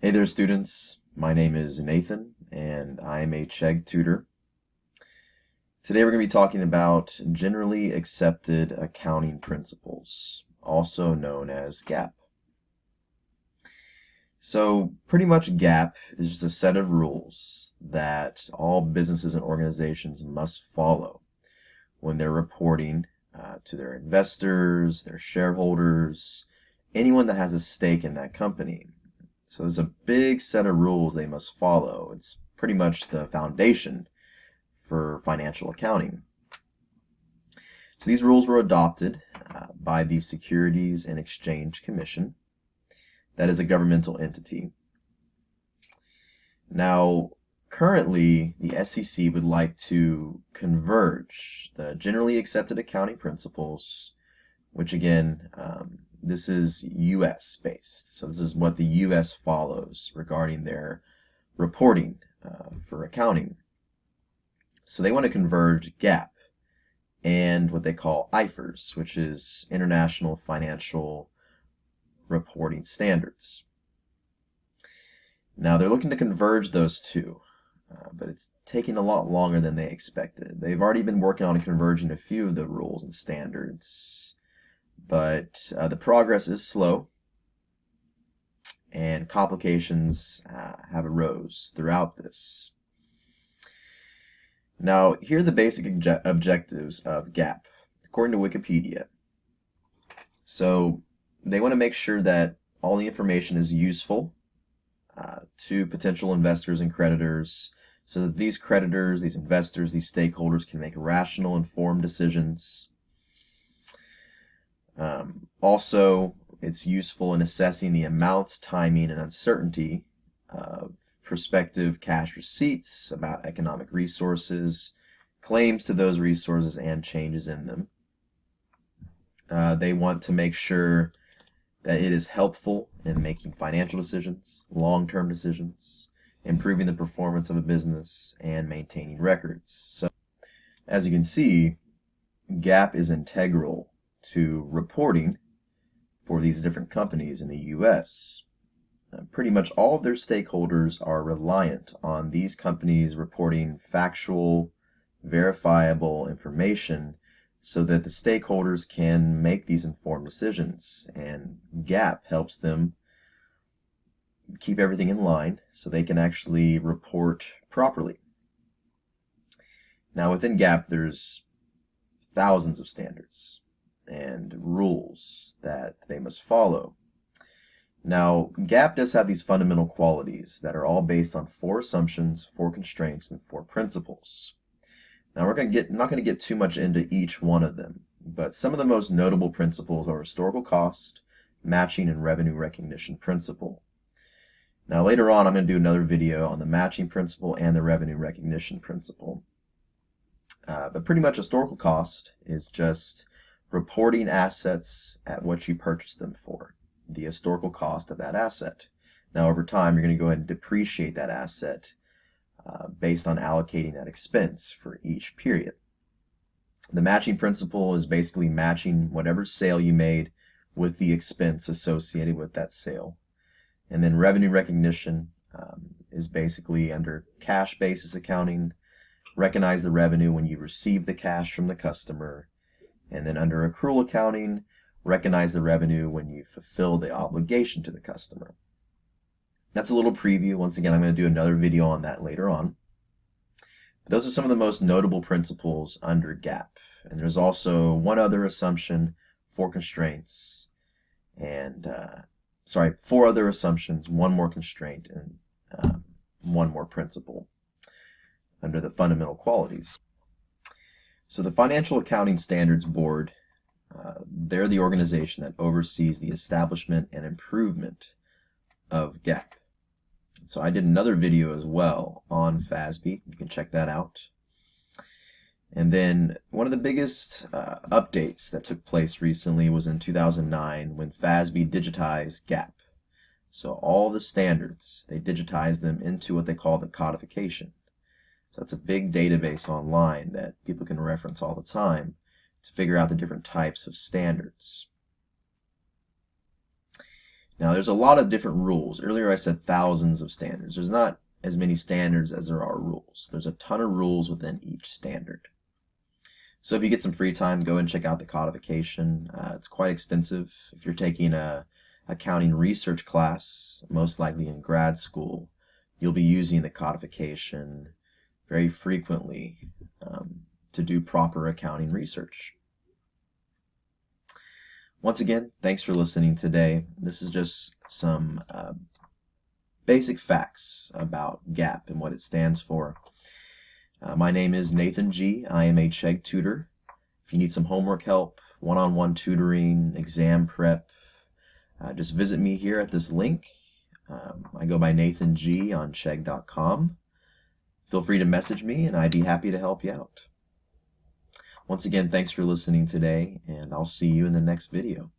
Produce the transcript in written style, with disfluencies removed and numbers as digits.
Hey there, students. My name is Nathan, and I am a Chegg tutor. Today we're going to be talking about generally accepted accounting principles, also known as GAAP. So pretty much GAAP is just a set of rules that all businesses and organizations must follow when they're reporting to their investors, their shareholders, anyone that has a stake in that company. So there's a big set of rules they must follow. It's pretty much the foundation for financial accounting. So these rules were adopted by the Securities and Exchange Commission. That is a governmental entity. Now, currently, the SEC would like to converge the generally accepted accounting principles, which again, this is U.S. based. So this is what the U.S. follows regarding their reporting for accounting. So they want to converge GAAP and what they call IFRS, which is International Financial Reporting Standards. Now they're looking to converge those two, but it's taking a lot longer than they expected. They've already been working on converging a few of the rules and standards, but the progress is slow, and complications have arose throughout this. Now, here are the basic objectives of GAAP, according to Wikipedia. So, they want to make sure that all the information is useful to potential investors and creditors, so that these creditors, these investors, these stakeholders can make rational, informed decisions. Also, it's useful in assessing the amount, timing, and uncertainty of prospective cash receipts, about economic resources, claims to those resources, and changes in them. They want to make sure that it is helpful in making financial decisions, long-term decisions, improving the performance of a business, and maintaining records. So, as you can see, GAAP is integral to reporting for these different companies in the U.S. Pretty much all of their stakeholders are reliant on these companies reporting factual, verifiable information so that the stakeholders can make these informed decisions. And GAAP helps them keep everything in line so they can actually report properly. Now within GAAP there's thousands of standards and rules that they must follow. Now, GAAP does have these fundamental qualities that are all based on 4 assumptions, 4 constraints, and 4 principles. Now, not going to get too much into each one of them, but some of the most notable principles are historical cost, matching, and revenue recognition principle. Now, later on, I'm going to do another video on the matching principle and the revenue recognition principle. But pretty much historical cost is just reporting assets at what you purchased them for, the historical cost of that asset. Now over time you're going to go ahead and depreciate that asset based on allocating that expense for each period. The matching principle is basically matching whatever sale you made with the expense associated with that sale. And then revenue recognition is basically under cash basis accounting, recognize the revenue when you receive the cash from the customer. And then under accrual accounting, recognize the revenue when you fulfill the obligation to the customer. That's a little preview. Once again, I'm going to do another video on that later on. But those are some of the most notable principles under GAAP. And there's also one other assumption, 4 constraints, and 4 other assumptions, 1 more constraint, and 1 more principle under the fundamental qualities. So the Financial Accounting Standards Board, they're the organization that oversees the establishment and improvement of GAAP. So I did another video as well on FASB. You can check that out. And then one of the biggest updates that took place recently was in 2009 when FASB digitized GAAP. So all the standards, they digitized them into what they call the Codification. So that's a big database online that people can reference all the time to figure out the different types of standards. Now, there's a lot of different rules. Earlier I said thousands of standards. There's not as many standards as there are rules. There's a ton of rules within each standard. So if you get some free time, go and check out the codification. It's quite extensive. If you're taking a accounting research class, most likely in grad school, you'll be using the codification very frequently to do proper accounting research. Once again, thanks for listening today. This is just some basic facts about GAAP and what it stands for. My name is Nathan G. I am a Chegg tutor. If you need some homework help, one-on-one tutoring, exam prep, just visit me here at this link. I go by Nathan G on Chegg.com. Feel free to message me and I'd be happy to help you out. Once again, thanks for listening today, and I'll see you in the next video.